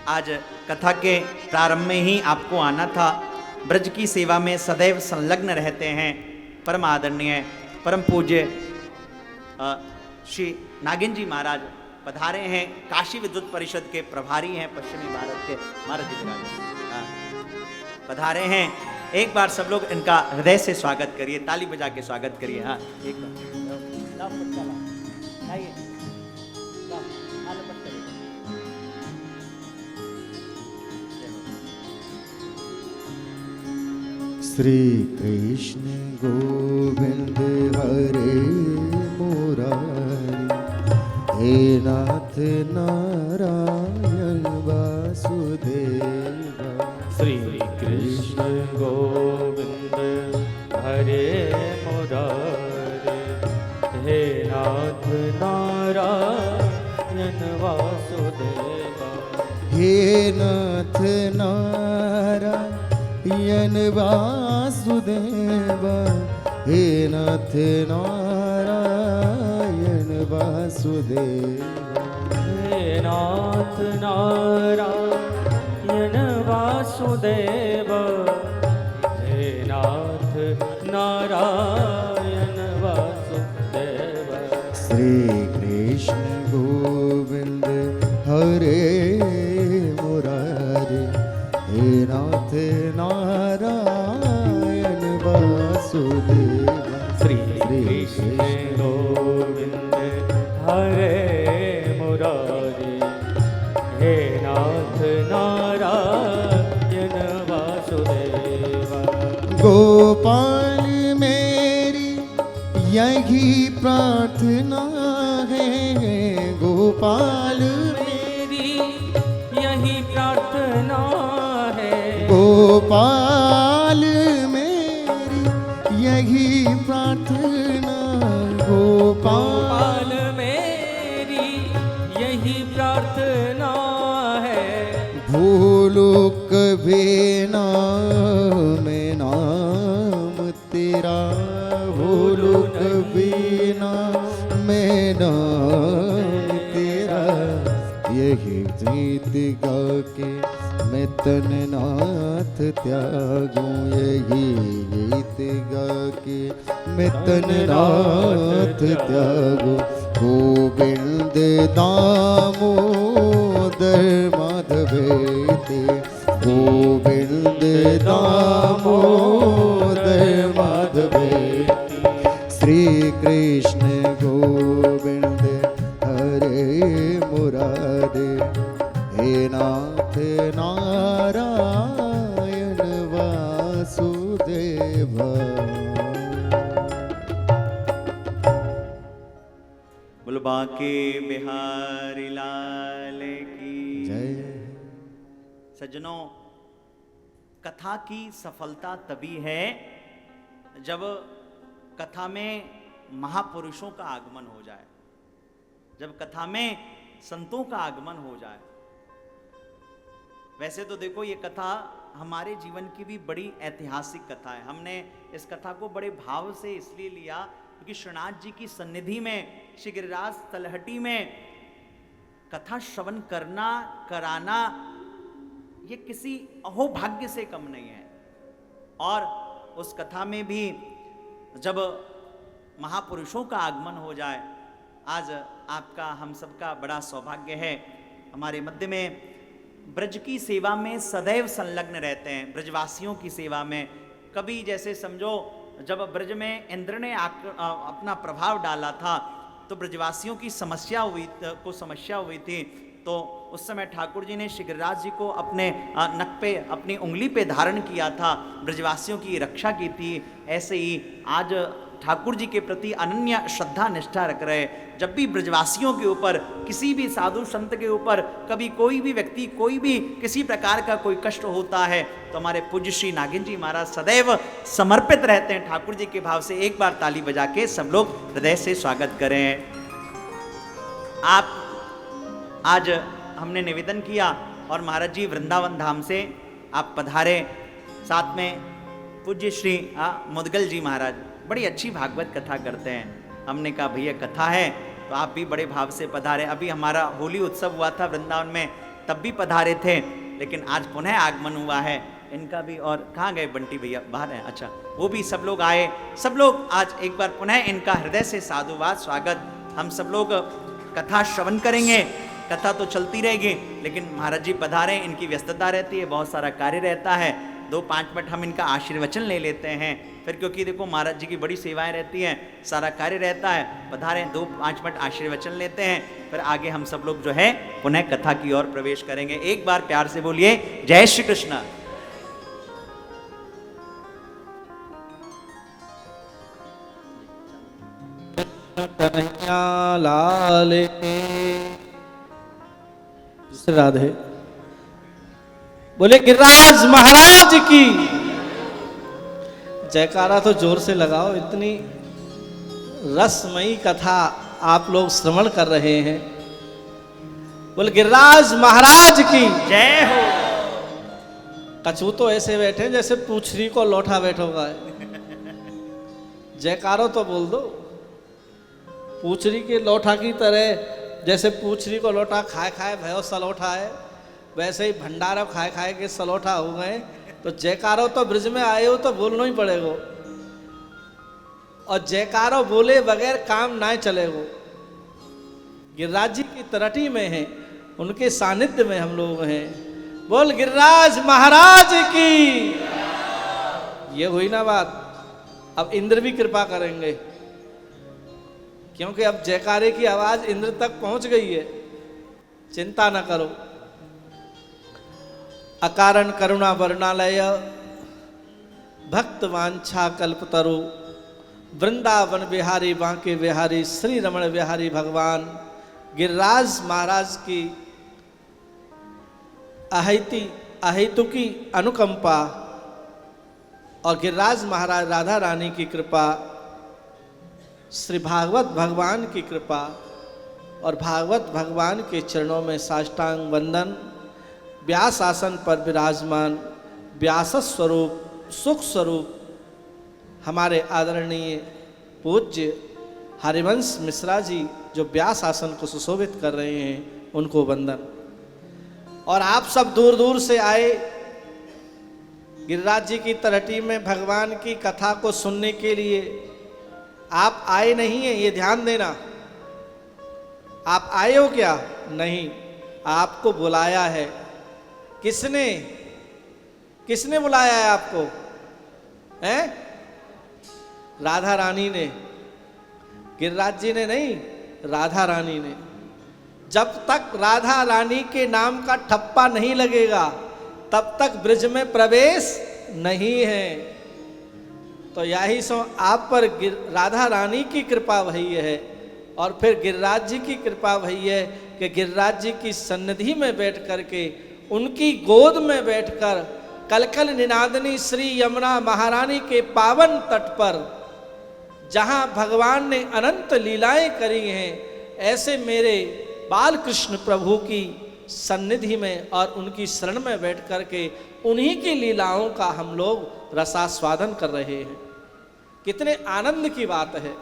आज कथा के प्रारंभ में ही आपको आना था। ब्रज की सेवा में सदैव संलग्न रहते हैं परम आदरणीय परम पूज्य श्री नागिन जी महाराज पधारे हैं। काशी विद्युत परिषद के प्रभारी हैं पश्चिमी भारत के। महाराज जी पधारे हैं। एक बार सब लोग इनका हृदय से स्वागत करिए, ताली बजा के स्वागत करिए। हाँ एक श्री कृष्ण गोविंद हरे मुरारी, हे नाथ नारायण वासुदेवा। श्री कृष्ण गोविंद हरे मुरारी, हे नाथ नारायण वासुदेवा। हे नाथ नारायण वासुदेवा, हे नाथ नारायण वासुदेवा। हे नाथ नारायण वासुदेवा, हे नाथ नारायण वासुदेवा। श्री कृष्ण गोविंद हरे मुरारी, हे नाथ नारायण वासुदेवा। श्री कृष्ण गोविंद हरे मुरारी, हे नाथ नारायण वासुदेवा। गोपाल मेरी यही प्रार्थना है, गोपाल मेरी यही प्रार्थना है। गोपाल मेरी यही प्रार्थना, गोपाल मेरी यही प्रार्थना है। भूलो कभी ना मैं नाम तेरा, भूलो कभी ना मैं नाम तेरा। यही गीत गा के मैं तन नाथ त्यागूं, यही गीत गा के मैं तन नाथ त्यागूं। गोविंद दामोदर माधवेति, गोविंद दामोदर माधवेति। श्री कृष्ण गोविंद हरे मुरारी, हे नाथ नारायण वासुदेवा। बोलो बांके बिहारी लाल की जय। सज्जनों, कथा की सफलता तभी है जब कथा में महापुरुषों का आगमन हो जाए, जब कथा में संतों का आगमन हो जाए। वैसे तो देखो ये कथा हमारे जीवन की भी बड़ी ऐतिहासिक कथा है। हमने इस कथा को बड़े भाव से इसलिए लिया क्योंकि श्रीनाथ जी की सन्निधि में, श्री गिरिराज तलहटी में कथा श्रवण करना, कराना ये किसी अहोभाग्य से कम नहीं है। और उस कथा में भी जब महापुरुषों का आगमन हो जाए, आज आपका हम सबका बड़ा सौभाग्य है। हमारे मध्य में ब्रज की सेवा में सदैव संलग्न रहते हैं, ब्रजवासियों की सेवा में। कभी जैसे समझो जब ब्रज में इंद्र ने अपना प्रभाव डाला था तो ब्रजवासियों की समस्या हुई थी, तो उस समय ठाकुर जी ने श्री गिरिराज जी को अपने नक पे, अपनी उंगली पे धारण किया था, ब्रजवासियों की रक्षा की थी। ऐसे ही आज ठाकुर जी के प्रति अनन्य श्रद्धा निष्ठा रख रहे। जब भी ब्रजवासियों के ऊपर, किसी भी साधु संत के ऊपर कभी कोई भी व्यक्ति, कोई भी किसी प्रकार का कोई कष्ट होता है तो हमारे पूज्य श्री नागिन जी महाराज सदैव समर्पित रहते हैं ठाकुर जी के भाव से। एक बार ताली बजा के सब लोग हृदय से स्वागत करें। आप आज हमने निवेदन किया और महाराज जी वृंदावन धाम से आप पधारे, साथ में पूज्य श्री मुदगल जी महाराज बड़ी अच्छी भागवत कथा करते हैं। हमने कहा भैया कथा है तो आप भी बड़े भाव से पधारे। अभी हमारा होली उत्सव हुआ था वृंदावन में, तब भी पधारे थे, लेकिन आज पुनः आगमन हुआ है इनका भी। और कहाँ गए बंटी भैया? बाहर हैं, अच्छा। वो भी सब लोग आए, सब लोग आज एक बार पुनः इनका हृदय से साधुवाद स्वागत। हम सब लोग कथा श्रवण करेंगे, कथा तो चलती रहेगी, लेकिन महाराज जी पधारे, इनकी व्यस्तता रहती है, बहुत सारा कार्य रहता है। 2-5 मिनट हम इनका आशीर्वचन ले लेते हैं फिर, क्योंकि देखो महाराज जी की बड़ी सेवाएं रहती हैं, सारा कार्य रहता है। पधारे, 2-5 मिनट आशीर्वचन लेते हैं, फिर आगे हम सब लोग जो है पुनः कथा की ओर प्रवेश करेंगे। एक बार प्यार से बोलिए जय श्री कृष्ण। लाल राधे। बोले गिरिराज महाराज की जयकारा तो जोर से लगाओ। इतनी रसमयी कथा आप लोग श्रवण कर रहे हैं। बोले गिरिराज महाराज की जय हो। कछू तो ऐसे बैठे जैसे पूछरी को लौटा बैठोगा। जयकारो तो बोल दो। पूछरी के लोठा की तरह, जैसे पूछरी को लोटा खाए खाए भयो सलोठा है, वैसे ही भंडारा खाए खाए के सलोठा हो गए। तो जयकारो तो ब्रिज में आए हो तो बोलना ही पड़ेगा, और जयकारो बोले बगैर काम ना चलेगा। गिरिराज जी की तरटी में है, उनके सानिध्य में हम लोग हैं। बोल गिरिराज महाराज की। ये हुई ना बात। अब इंद्र भी कृपा करेंगे, क्योंकि अब जयकारे की आवाज इंद्र तक पहुंच गई है। चिंता न करो। अकारण करुणा वर्णालय भक्त वांछा कल्पतरु वृंदावन बिहारी बांके बिहारी श्री रमण बिहारी भगवान गिरिराज महाराज की अहेतुकी अनुकंपा और गिरिराज महाराज राधा रानी की कृपा, श्री भागवत भगवान की कृपा और भागवत भगवान के चरणों में साष्टांग वंदन। व्यास आसन पर विराजमान व्यास स्वरूप सुख स्वरूप हमारे आदरणीय पूज्य हरिवंश मिश्रा जी जो व्यास आसन को सुशोभित कर रहे हैं, उनको वंदन। और आप सब दूर दूर से आए गिरिराज जी की तरटी में भगवान की कथा को सुनने के लिए। आप आए नहीं हैं, ये ध्यान देना। आप आए हो क्या? नहीं, आपको बुलाया है। किसने? किसने बुलाया है आपको? हैं? राधा रानी ने। गिरिराज जी ने नहीं, राधा रानी ने। जब तक राधा रानी के नाम का ठप्पा नहीं लगेगा, तब तक ब्रिज में प्रवेश नहीं है। तो यही सो आप पर राधा रानी की कृपा भई है, और फिर गिरिराज जी की कृपा भई है कि गिरिराज जी की सन्निधि में बैठ करके, उनकी गोद में बैठकर कलकल निनादनी श्री यमुना महारानी के पावन तट पर, जहां भगवान ने अनंत लीलाएं करी हैं, ऐसे मेरे बाल कृष्ण प्रभु की सन्निधि में और उनकी शरण में बैठ करके उन्हीं की लीलाओं का हम लोग रसास्वादन कर रहे हैं। कितने आनंद की बात है।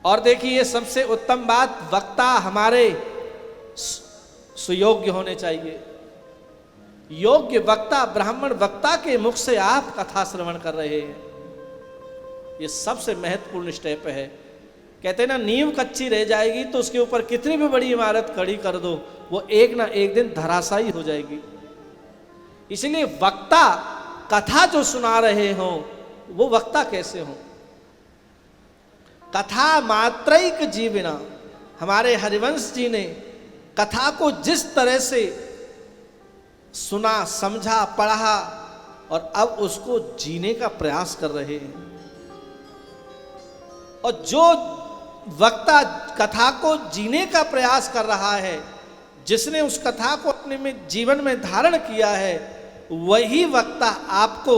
और देखिए, सबसे उत्तम बात, वक्ता हमारे सुयोग्य होने चाहिए। योग्य वक्ता, ब्राह्मण वक्ता के मुख से आप कथा श्रवण कर रहे हैं, ये सबसे महत्वपूर्ण स्टेप है। कहते हैं ना, नींव कच्ची रह जाएगी तो उसके ऊपर कितनी भी बड़ी इमारत खड़ी कर दो, वो एक ना एक दिन धराशायी हो जाएगी। इसलिए वक्ता, कथा जो सुना रहे हो, वो वक्ता कैसे हो? कथा मात्रैक जीवना। हमारे हरिवंश जी ने कथा को जिस तरह से सुना, समझा, पढ़ा, और अब उसको जीने का प्रयास कर रहे हैं। और जो वक्ता कथा को जीने का प्रयास कर रहा है, जिसने उस कथा को अपने में जीवन में धारण किया है, वही वक्ता आपको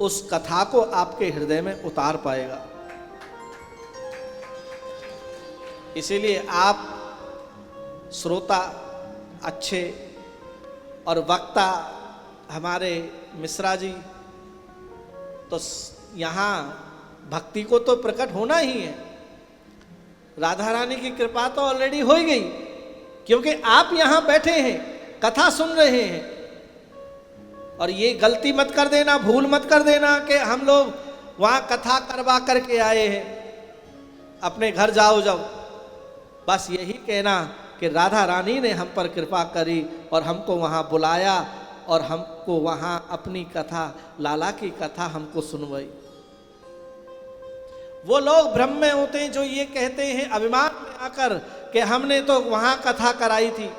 उस कथा को आपके हृदय में उतार पाएगा। इसीलिए आप श्रोता अच्छे और वक्ता हमारे मिश्रा जी, तो यहाँ भक्ति को तो प्रकट होना ही है। राधा रानी की कृपा तो ऑलरेडी हो ही गई, क्योंकि आप यहां बैठे हैं, कथा सुन रहे हैं, और ये गलती मत कर देना, भूल मत कर देना कि हम लोग वहां कथा करवा करके आए हैं, अपने घर जाओ जाओ। बस यही कहना कि राधा रानी ने हम पर कृपा करी और हमको वहां बुलाया और हमको वहां अपनी कथा, लाला की कथा हमको सुनवाई। वो लोग भ्रम में होते हैं जो ये कहते हैं अभिमान में आकर कि हमने तो वहां कथा कराई थी,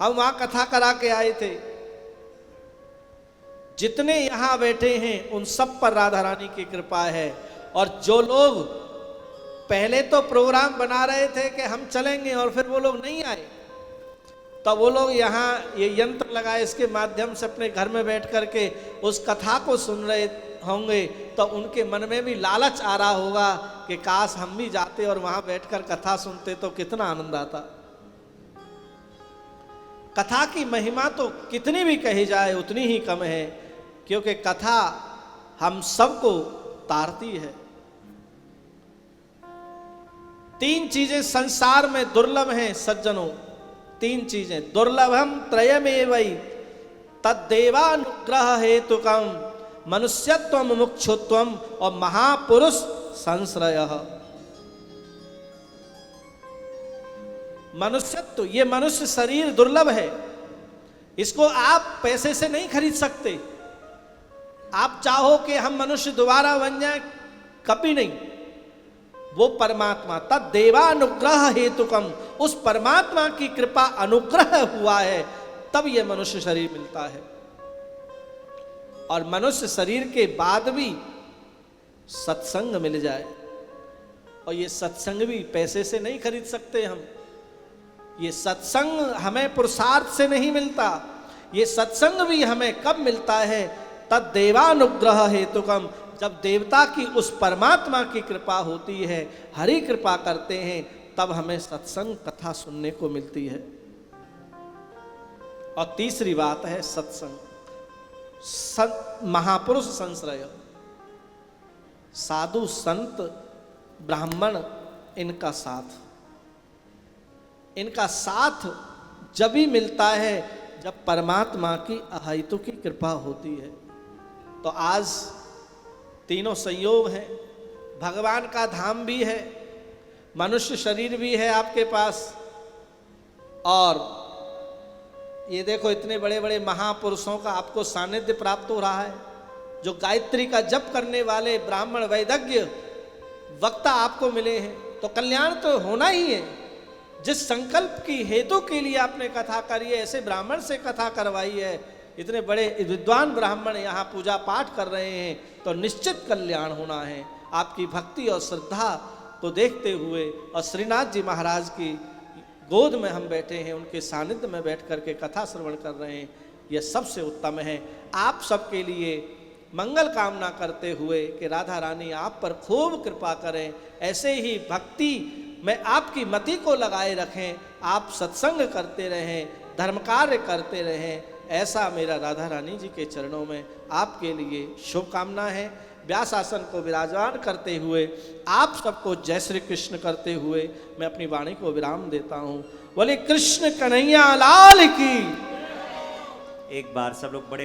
हम वहां कथा करा के आए थे। जितने यहां बैठे हैं उन सब पर राधा रानी की कृपा है। और जो लोग पहले तो प्रोग्राम बना रहे थे कि हम चलेंगे और फिर वो लोग नहीं आए, तो वो लोग यहाँ ये यंत्र लगाए, इसके माध्यम से अपने घर में बैठ करके उस कथा को सुन रहे होंगे, तो उनके मन में भी लालच आ रहा होगा कि काश हम भी जाते और वहां बैठकर कथा सुनते तो कितना आनंद आता। कथा की महिमा तो कितनी भी कही जाए उतनी ही कम है, क्योंकि कथा हम सबको तारती है। 3 चीजें संसार में दुर्लभ हैं सज्जनों, 3 चीजें दुर्लभम त्रयमेवै तद्देवानुग्रह हेतुकम मनुष्यत्वम मुमुक्षुत्वम और महापुरुष संश्रयः। मनुष्यत्व, ये मनुष्य शरीर दुर्लभ है, इसको आप पैसे से नहीं खरीद सकते। आप चाहो कि हम मनुष्य दोबारा बन जाए, कभी नहीं। वो परमात्मा तद्देवानुग्रह हेतुकम, उस परमात्मा की कृपा अनुग्रह हुआ है तब ये मनुष्य शरीर मिलता है। और मनुष्य शरीर के बाद भी सत्संग मिल जाए, और ये सत्संग भी पैसे से नहीं खरीद सकते हम। ये सत्संग हमें पुरुषार्थ से नहीं मिलता, ये सत्संग भी हमें कब मिलता है? तद्देवानुग्रह हेतुकम, जब देवता की उस परमात्मा की कृपा होती है, हरि कृपा करते हैं, तब हमें सत्संग कथा सुनने को मिलती है। और तीसरी बात है सत्संग, महापुरुष संश्रय, साधु संत ब्राह्मण, इनका साथ जब ही मिलता है जब परमात्मा की अहेतु की कृपा होती है। तो आज तीनों संयोग हैं, भगवान का धाम भी है, मनुष्य शरीर भी है आपके पास, और ये देखो इतने बड़े बड़े महापुरुषों का आपको सानिध्य प्राप्त हो रहा है। जो गायत्री का जप करने वाले ब्राह्मण वैदज्ञ वक्ता आपको मिले हैं, तो कल्याण तो होना ही है। जिस संकल्प की हेतु के लिए आपने कथा करी है, ऐसे ब्राह्मण से कथा करवाई है, इतने बड़े विद्वान ब्राह्मण यहाँ पूजा पाठ कर रहे हैं, तो निश्चित कल्याण होना है। आपकी भक्ति और श्रद्धा को देखते हुए, और श्रीनाथ जी महाराज की गोद में हम बैठे हैं, उनके सानिध्य में बैठ करके कथा श्रवण कर रहे हैं, यह सबसे उत्तम है। आप सबके लिए मंगल कामना करते हुए कि राधा रानी आप पर खूब कृपा करें, ऐसे ही भक्ति में आपकी मति को लगाए रखें, आप सत्संग करते रहें, धर्म कार्य करते रहें, ऐसा मेरा राधा रानी जी के चरणों में आपके लिए शुभकामना है। व्यास आसन को विराजमान करते हुए आप सबको जय श्री कृष्ण करते हुए मैं अपनी वाणी को विराम देता हूँ। बोले कृष्ण कन्हैया लाल की। एक बार सब लोग बड़े